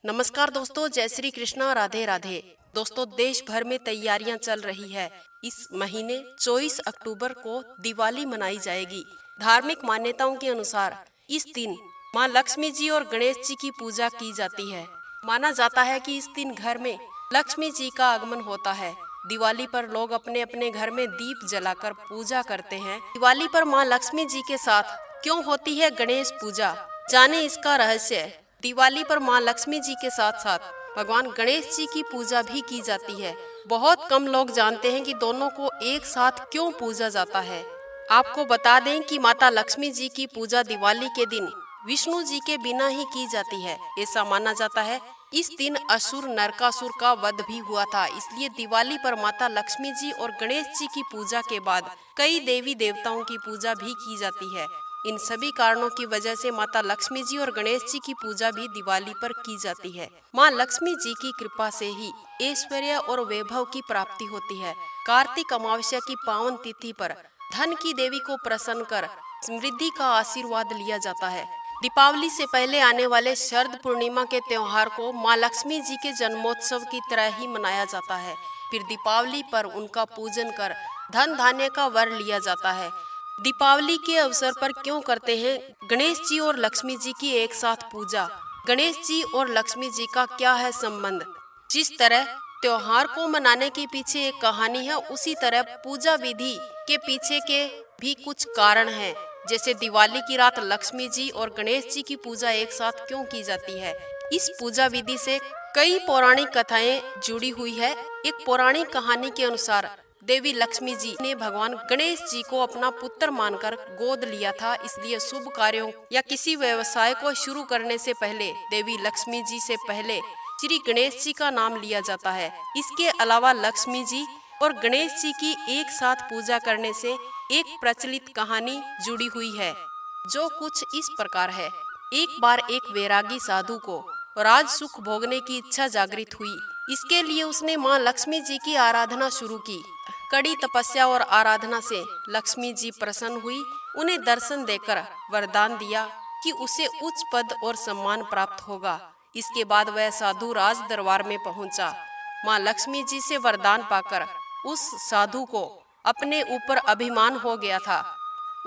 नमस्कार दोस्तों, जय श्री कृष्णा, राधे राधे। दोस्तों, देश भर में तैयारियां चल रही है। इस महीने 24 अक्टूबर को दिवाली मनाई जाएगी। धार्मिक मान्यताओं के अनुसार इस दिन मां लक्ष्मी जी और गणेश जी की पूजा की जाती है। माना जाता है कि इस दिन घर में लक्ष्मी जी का आगमन होता है। दिवाली पर लोग अपने अपने घर में दीप जलाकर पूजा करते हैं। दिवाली पर मां लक्ष्मी जी के साथ क्यों होती है गणेश पूजा, जाने इसका रहस्य। दिवाली पर मां लक्ष्मी जी के साथ साथ भगवान गणेश जी की पूजा भी की जाती है। बहुत कम लोग जानते हैं कि दोनों को एक साथ क्यों पूजा जाता है। आपको बता दें कि माता लक्ष्मी जी की पूजा दिवाली के दिन विष्णु जी के बिना ही की जाती है। ऐसा माना जाता है इस दिन असुर नरकासुर का वध भी हुआ था। इसलिए दिवाली पर माता लक्ष्मी जी और गणेश जी की पूजा के बाद कई देवी देवताओं की पूजा भी की जाती है। इन सभी कारणों की वजह से माता लक्ष्मी जी और गणेश जी की पूजा भी दिवाली पर की जाती है। माँ लक्ष्मी जी की कृपा से ही ऐश्वर्य और वैभव की प्राप्ति होती है। कार्तिक अमावस्या की पावन तिथि पर धन की देवी को प्रसन्न कर समृद्धि का आशीर्वाद लिया जाता है। दीपावली से पहले आने वाले शरद पूर्णिमा के त्योहार को माँ लक्ष्मी जी के जन्मोत्सव की तरह ही मनाया जाता है। फिर दीपावली पर उनका पूजन कर धन धान्य का वर लिया जाता है। दीपावली के अवसर पर क्यों करते हैं गणेश जी और लक्ष्मी जी की एक साथ पूजा? गणेश जी और लक्ष्मी जी का क्या है संबंध? जिस तरह त्योहार को मनाने के पीछे एक कहानी है, उसी तरह पूजा विधि के पीछे के भी कुछ कारण हैं। जैसे दिवाली की रात लक्ष्मी जी और गणेश जी की पूजा एक साथ क्यों की जाती है। इस पूजा विधि से कई पौराणिक कथाएं जुड़ी हुई है। एक पौराणिक कहानी के अनुसार देवी लक्ष्मी जी ने भगवान गणेश जी को अपना पुत्र मानकर गोद लिया था। इसलिए शुभ कार्यों या किसी व्यवसाय को शुरू करने से पहले देवी लक्ष्मी जी से पहले श्री गणेश जी का नाम लिया जाता है। इसके अलावा लक्ष्मी जी और गणेश जी की एक साथ पूजा करने से एक प्रचलित कहानी जुड़ी हुई है, जो कुछ इस प्रकार है। एक बार एक वैरागी साधु को राज सुख भोगने की इच्छा जागृत हुई। इसके लिए उसने माँ लक्ष्मी जी की आराधना शुरू की। कड़ी तपस्या और आराधना से लक्ष्मी जी प्रसन्न हुई। उन्हें दर्शन देकर वरदान दिया कि उसे उच्च पद और सम्मान प्राप्त होगा। इसके बाद वह साधु राज दरबार में पहुंचा। माँ लक्ष्मी जी से वरदान पाकर उस साधु को अपने ऊपर अभिमान हो गया था।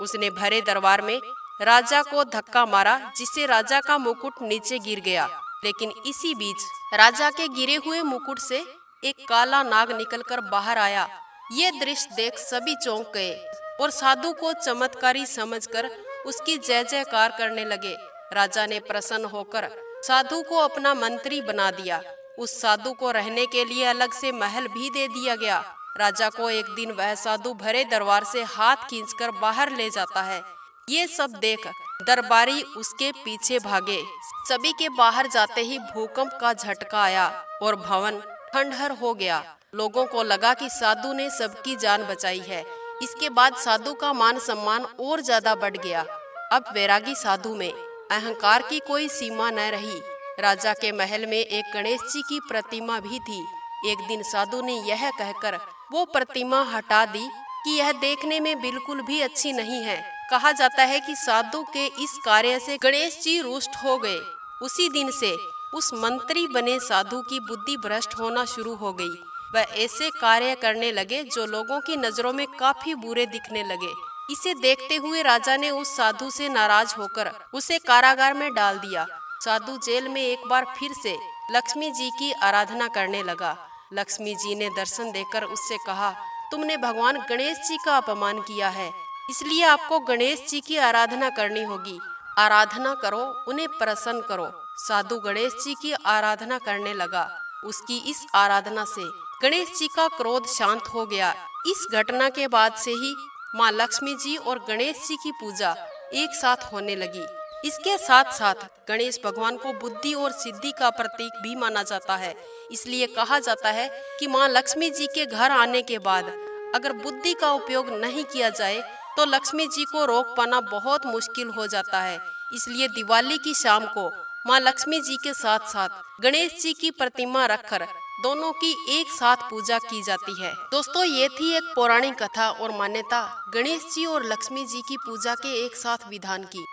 उसने भरे दरबार में राजा को धक्का मारा, जिससे राजा का मुकुट नीचे गिर गया। लेकिन इसी बीच राजा के गिरे हुए मुकुट से एक काला नाग निकलकर बाहर आया। ये दृश्य देख सभी चौंक गए और साधु को चमत्कारी समझकर उसकी जय जयकार करने लगे। राजा ने प्रसन्न होकर साधु को अपना मंत्री बना दिया। उस साधु को रहने के लिए अलग से महल भी दे दिया गया। राजा को एक दिन वह साधु भरे दरबार से हाथ खींचकर बाहर ले जाता है। ये सब देख दरबारी उसके पीछे भागे। सभी के बाहर जाते ही भूकंप का झटका आया और भवन खंडहर हो गया। लोगों को लगा कि साधु ने सबकी जान बचाई है। इसके बाद साधु का मान सम्मान और ज्यादा बढ़ गया। अब वैरागी साधु में अहंकार की कोई सीमा न रही। राजा के महल में एक गणेश जी की प्रतिमा भी थी। एक दिन साधु ने यह कहकर वो प्रतिमा हटा दी कि यह देखने में बिल्कुल भी अच्छी नहीं है। कहा जाता है कि साधु के इस कार्य से गणेश जी रुष्ट हो गए। उसी दिन से उस मंत्री बने साधु की बुद्धि भ्रष्ट होना शुरू हो गई। वह ऐसे कार्य करने लगे जो लोगों की नजरों में काफी बुरे दिखने लगे। इसे देखते हुए राजा ने उस साधु से नाराज होकर उसे कारागार में डाल दिया। साधु जेल में एक बार फिर से लक्ष्मी जी की आराधना करने लगा। लक्ष्मी जी ने दर्शन देकर उससे कहा, तुमने भगवान गणेश जी का अपमान किया है, इसलिए आपको गणेश जी की आराधना करनी होगी। आराधना करो, उन्हें प्रसन्न करो। साधु गणेश जी की आराधना करने लगा। उसकी इस आराधना से गणेश जी का क्रोध शांत हो गया। इस घटना के बाद से ही माँ लक्ष्मी जी और गणेश जी की पूजा एक साथ होने लगी। इसके साथ साथ गणेश भगवान को बुद्धि और सिद्धि का प्रतीक भी माना जाता है। इसलिए कहा जाता है कि माँ लक्ष्मी जी के घर आने के बाद अगर बुद्धि का उपयोग नहीं किया जाए तो लक्ष्मी जी को रोक पाना बहुत मुश्किल हो जाता है। इसलिए दिवाली की शाम को माँ लक्ष्मी जी के साथ साथ गणेश जी की प्रतिमा रखकर दोनों की एक साथ पूजा की जाती है। दोस्तों, ये थी एक पौराणिक कथा और मान्यता गणेश जी और लक्ष्मी जी की पूजा के एक साथ विधान की।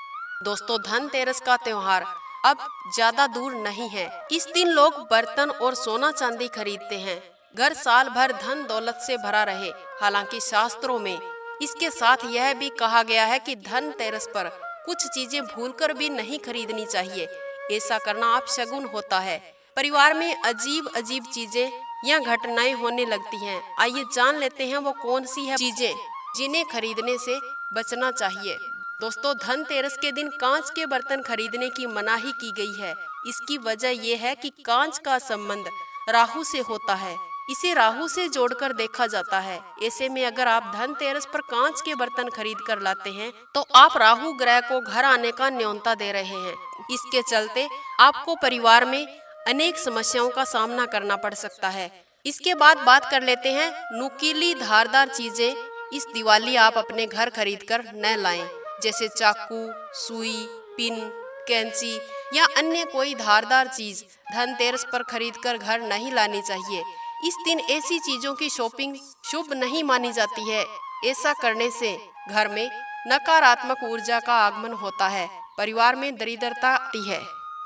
दोस्तों, धनतेरस का त्योहार अब ज्यादा दूर नहीं है। इस दिन लोग बर्तन और सोना चांदी खरीदते हैं। घर साल भर धन दौलत से भरा रहे। हालांकि शास्त्रों में इसके साथ यह भी कहा गया है कि धनतेरस पर कुछ चीजें भूलकर भी नहीं खरीदनी चाहिए। ऐसा करना अपशगुन होता है। परिवार में अजीब अजीब चीजें या घटनाएं होने लगती हैं। आइए जान लेते हैं वो कौन सी है चीजें जिन्हें खरीदने से बचना चाहिए। दोस्तों, धनतेरस के दिन कांच के बर्तन खरीदने की मनाही की गई है। इसकी वजह यह है कि कांच का संबंध राहु से होता है। इसे राहु से जोड़कर देखा जाता है। ऐसे में अगर आप धनतेरस पर कांच के बर्तन खरीद कर लाते हैं तो आप राहु ग्रह को घर आने का न्योता दे रहे हैं। इसके चलते आपको परिवार में अनेक समस्याओं का सामना करना पड़ सकता है। इसके बाद बात कर लेते हैं नुकीली धारदार चीजें इस दिवाली आप अपने घर खरीद कर न लाएं। जैसे चाकू, सुई, पिन, कैंची या अन्य कोई धारदार चीज धनतेरस पर खरीदकर घर नहीं लानी चाहिए। इस दिन ऐसी चीजों की शॉपिंग शुभ नहीं मानी जाती है। ऐसा करने से घर में नकारात्मक ऊर्जा का आगमन होता है, परिवार में दरिद्रता आती है।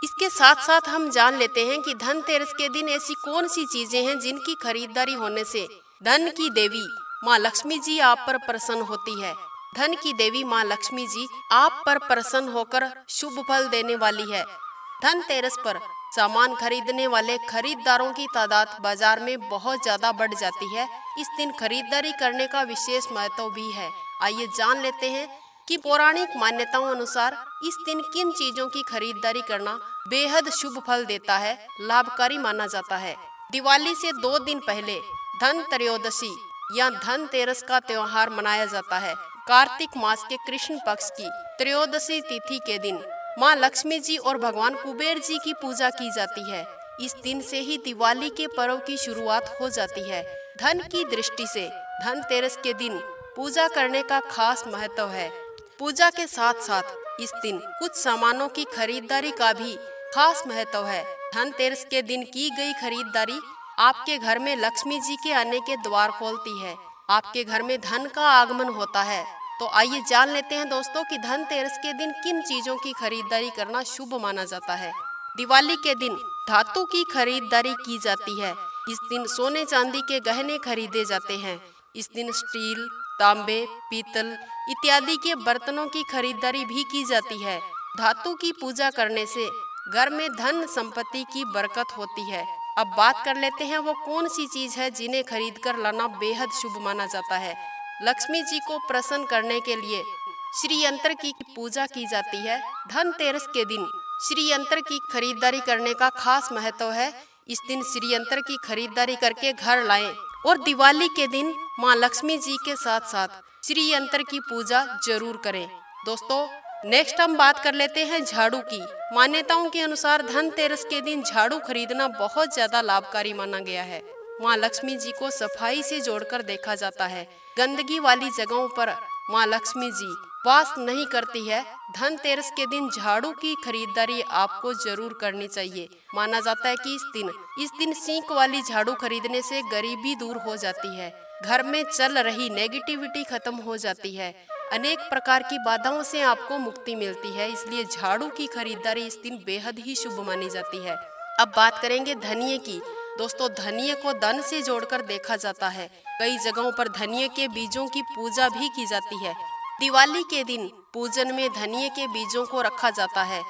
इसके साथ साथ हम जान लेते हैं कि धनतेरस के दिन ऐसी कौन सी चीजें हैं जिनकी खरीदारी होने से धन की देवी माँ लक्ष्मी जी आप पर प्रसन्न होती है। धन की देवी माँ लक्ष्मी जी आप पर प्रसन्न होकर शुभ फल देने वाली है। धनतेरस पर सामान खरीदने वाले खरीदारों की तादाद बाजार में बहुत ज्यादा बढ़ जाती है। इस दिन खरीदारी करने का विशेष महत्व भी है। आइए जान लेते हैं कि पौराणिक मान्यताओं अनुसार इस दिन किन चीजों की खरीदारी करना बेहद शुभ फल देता है, लाभकारी माना जाता है। दिवाली से 2 दिन पहले धन त्रयोदशी या धनतेरस का त्योहार मनाया जाता है। कार्तिक मास के कृष्ण पक्ष की त्रयोदशी तिथि के दिन माँ लक्ष्मी जी और भगवान कुबेर जी की पूजा की जाती है। इस दिन से ही दिवाली के पर्व की शुरुआत हो जाती है। धन की दृष्टि से धनतेरस के दिन पूजा करने का खास महत्व है। पूजा के साथ साथ इस दिन कुछ सामानों की खरीदारी का भी खास महत्व है। धनतेरस के दिन की गई खरीदारी आपके घर में लक्ष्मी जी के आने के द्वार खोलती है। आपके घर में धन का आगमन होता है। तो आइए जान लेते हैं दोस्तों कि धनतेरस के दिन किन चीजों की खरीदारी करना शुभ माना जाता है। दिवाली के दिन धातु की खरीदारी की जाती है। इस दिन सोने चांदी के गहने खरीदे जाते हैं। इस दिन स्टील, तांबे, पीतल इत्यादि के बर्तनों की खरीदारी भी की जाती है। धातु की पूजा करने से घर में धन संपत्ति की बरकत होती है। अब बात कर लेते हैं वो कौन सी चीज है जिन्हें खरीद कर लाना बेहद शुभ माना जाता है। लक्ष्मी जी को प्रसन्न करने के लिए श्री यंत्र की पूजा की जाती है। धनतेरस के दिन श्री यंत्र की खरीदारी करने का खास महत्व है। इस दिन श्री यंत्र की खरीदारी करके घर लाएं और दिवाली के दिन माँ लक्ष्मी जी के साथ साथ श्री यंत्र की पूजा जरूर करें। दोस्तों, नेक्स्ट हम बात कर लेते हैं झाड़ू की। मान्यताओं के अनुसार धनतेरस के दिन झाड़ू खरीदना बहुत ज्यादा लाभकारी माना गया है। माँ लक्ष्मी जी को सफाई से जोड़कर देखा जाता है। गंदगी वाली जगहों पर माँ लक्ष्मी जी वास नहीं करती है। धनतेरस के दिन झाड़ू की खरीदारी आपको जरूर करनी चाहिए। माना जाता है कि इस दिन सींक वाली झाड़ू खरीदने से गरीबी दूर हो जाती है। घर में चल रही नेगेटिविटी खत्म हो जाती है। अनेक प्रकार की बाधाओं से आपको मुक्ति मिलती है। इसलिए झाड़ू की खरीदारी इस दिन बेहद ही शुभ मानी जाती है। अब बात करेंगे धनिये की। दोस्तों, धनिये को धन से जोड़कर देखा जाता है। कई जगहों पर धनिये के बीजों की पूजा भी की जाती है। दिवाली के दिन पूजन में धनिये के बीजों को रखा जाता है।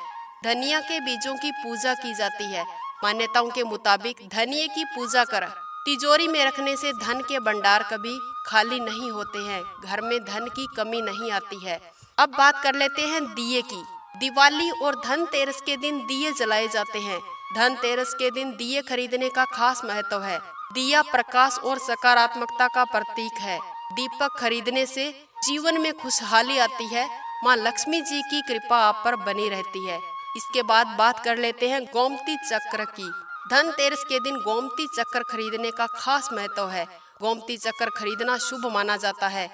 धनिया के बीजों की पूजा की जाती है। मान्यताओं के मुताबिक धनिये की पूजा कर तिजोरी में रखने से धन के भंडार कभी खाली नहीं होते हैं। घर में धन की कमी नहीं आती है। अब बात कर लेते हैं दिए की। दिवाली और धनतेरस के दिन दिए जलाए जाते हैं। धनतेरस के दिन दिए खरीदने का खास महत्व है। दिया प्रकाश और सकारात्मकता का प्रतीक है। दीपक खरीदने से जीवन में खुशहाली आती है। माँ लक्ष्मी जी की कृपा आप पर बनी रहती है। इसके बाद बात कर लेते हैं गोमती चक्र की। धनतेरस के दिन गोमती चक्र खरीदने का खास महत्व है। गोमती चक्र खरीदना शुभ माना जाता है।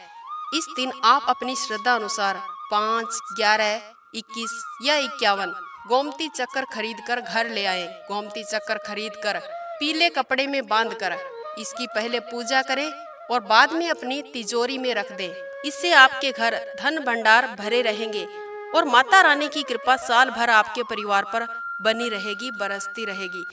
इस दिन आप अपनी श्रद्धा अनुसार 5, 11, 21 या 51 गोमती चक्र खरीद कर घर ले आए। गोमती चक्र खरीद कर पीले कपड़े में बांध कर इसकी पहले पूजा करें और बाद में अपनी तिजोरी में रख दें। इससे आपके घर धन भंडार भरे रहेंगे। और माता रानी की कृपा साल भर आपके परिवार पर बनी रहेगी, बरसती रहेगी।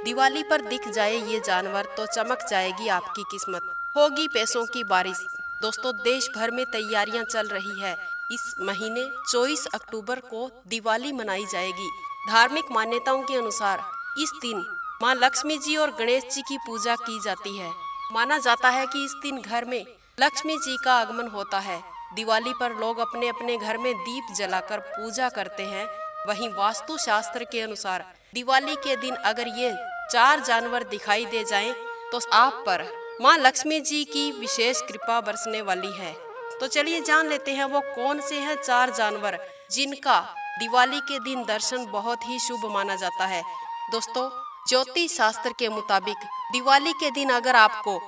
दिवाली पर दिख जाए ये जानवर तो चमक जाएगी आपकी किस्मत, होगी पैसों की बारिश। दोस्तों, देश भर में तैयारियां चल रही है। इस महीने 24 अक्टूबर को दिवाली मनाई जाएगी। धार्मिक मान्यताओं के अनुसार इस दिन माँ लक्ष्मी जी और गणेश जी की पूजा की जाती है। माना जाता है कि इस दिन घर में लक्ष्मी जी का आगमन होता है। दिवाली पर लोग अपने अपने घर में दीप जलाकर पूजा करते हैं। वहीं वास्तु शास्त्र के अनुसार दिवाली के दिन अगर ये 4 जानवर दिखाई दे जाएं, तो आप पर माँ लक्ष्मी जी की विशेष कृपा बरसने वाली है। तो चलिए जान लेते हैं वो कौन से हैं 4 जानवर जिनका दिवाली के दिन दर्शन बहुत ही शुभ माना जाता है। दोस्तों, ज्योतिष शास्त्र के मुताबिक दिवाली के दिन अगर आपको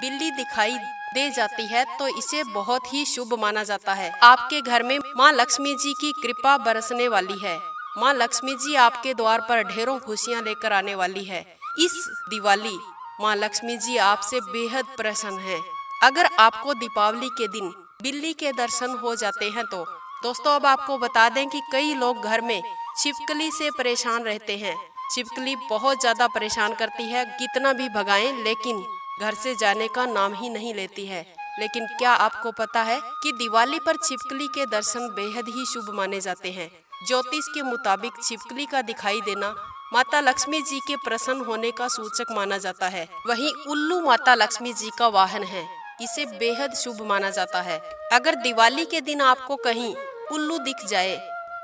बिल्ली दिखाई दे जाती है तो इसे बहुत ही शुभ माना जाता है। आपके घर में माँ लक्ष्मी जी की कृपा बरसने वाली है। माँ लक्ष्मी जी आपके द्वार पर ढेरों खुशियाँ लेकर आने वाली है। इस दिवाली माँ लक्ष्मी जी आपसे बेहद प्रसन्न हैं। अगर आपको दीपावली के दिन बिल्ली के दर्शन हो जाते हैं तो दोस्तों, अब आपको बता दें कि कई लोग घर में छिपकली से परेशान रहते हैं। छिपकली बहुत ज्यादा परेशान करती है, कितना भी भगाएं लेकिन घर से जाने का नाम ही नहीं लेती है। लेकिन क्या आपको पता है कि दिवाली पर छिपकली के दर्शन बेहद ही शुभ माने जाते हैं। ज्योतिष के मुताबिक छिपकली का दिखाई देना माता लक्ष्मी जी के प्रसन्न होने का सूचक माना जाता है। वहीं उल्लू माता लक्ष्मी जी का वाहन है, इसे बेहद शुभ माना जाता है। अगर दिवाली के दिन आपको कहीं उल्लू दिख जाए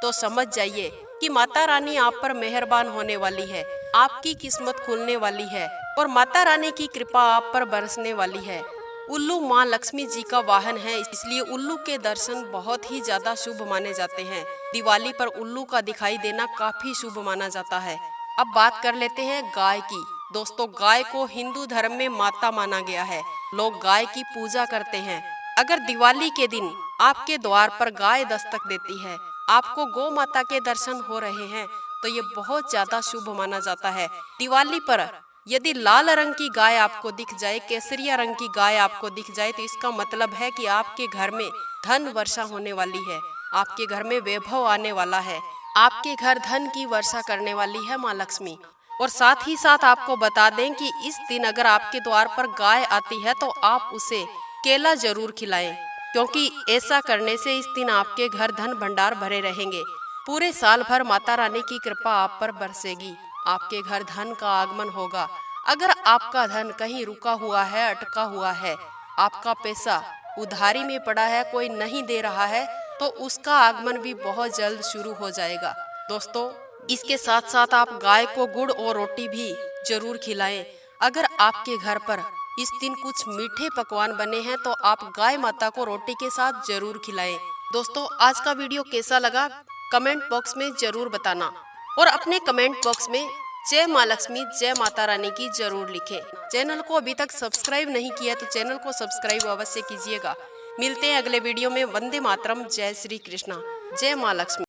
तो समझ जाइए कि माता रानी आप पर मेहरबान होने वाली है, आपकी किस्मत खुलने वाली है और माता रानी की कृपा आप पर बरसने वाली है। उल्लू माँ लक्ष्मी जी का वाहन है, इसलिए उल्लू के दर्शन बहुत ही ज्यादा शुभ माने जाते हैं। दिवाली पर उल्लू का दिखाई देना काफी शुभ माना जाता है। अब बात कर लेते हैं गाय की। दोस्तों, गाय को हिंदू धर्म में माता माना गया है। लोग गाय की पूजा करते हैं। अगर दिवाली के दिन आपके द्वार पर गाय दस्तक देती है, आपको गौ माता के दर्शन हो रहे हैं, तो ये बहुत ज्यादा शुभ माना जाता है। दिवाली पर यदि लाल रंग की गाय आपको दिख जाए, केसरिया रंग की गाय आपको दिख जाए, तो इसका मतलब है कि आपके घर में धन वर्षा होने वाली है, आपके घर में वैभव आने वाला है, आपके घर धन की वर्षा करने वाली है माँ लक्ष्मी। और साथ ही साथ आपको बता दें कि इस दिन अगर आपके द्वार पर गाय आती है तो आप उसे केला जरूर खिलाएं, क्योंकि ऐसा करने से इस दिन आपके घर धन भंडार भरे रहेंगे। पूरे साल भर माता रानी की कृपा आप पर बरसेगी, आपके घर धन का आगमन होगा। अगर आपका धन कहीं रुका हुआ है, अटका हुआ है, आपका पैसा उधारी में पड़ा है, कोई नहीं दे रहा है, तो उसका आगमन भी बहुत जल्द शुरू हो जाएगा। दोस्तों, इसके साथ साथ आप गाय को गुड़ और रोटी भी जरूर खिलाएं। अगर आपके घर पर इस दिन कुछ मीठे पकवान बने हैं तो आप गाय माता को रोटी के साथ जरूर खिलाएं। दोस्तों, आज का वीडियो कैसा लगा कमेंट बॉक्स में जरूर बताना और अपने कमेंट बॉक्स में जय माँ लक्ष्मी, जय माता रानी की जरूर लिखें। चैनल को अभी तक सब्सक्राइब नहीं किया तो चैनल को सब्सक्राइब अवश्य कीजिएगा। मिलते हैं अगले वीडियो में। वंदे मातरम, जय श्री कृष्णा, जय माँ लक्ष्मी।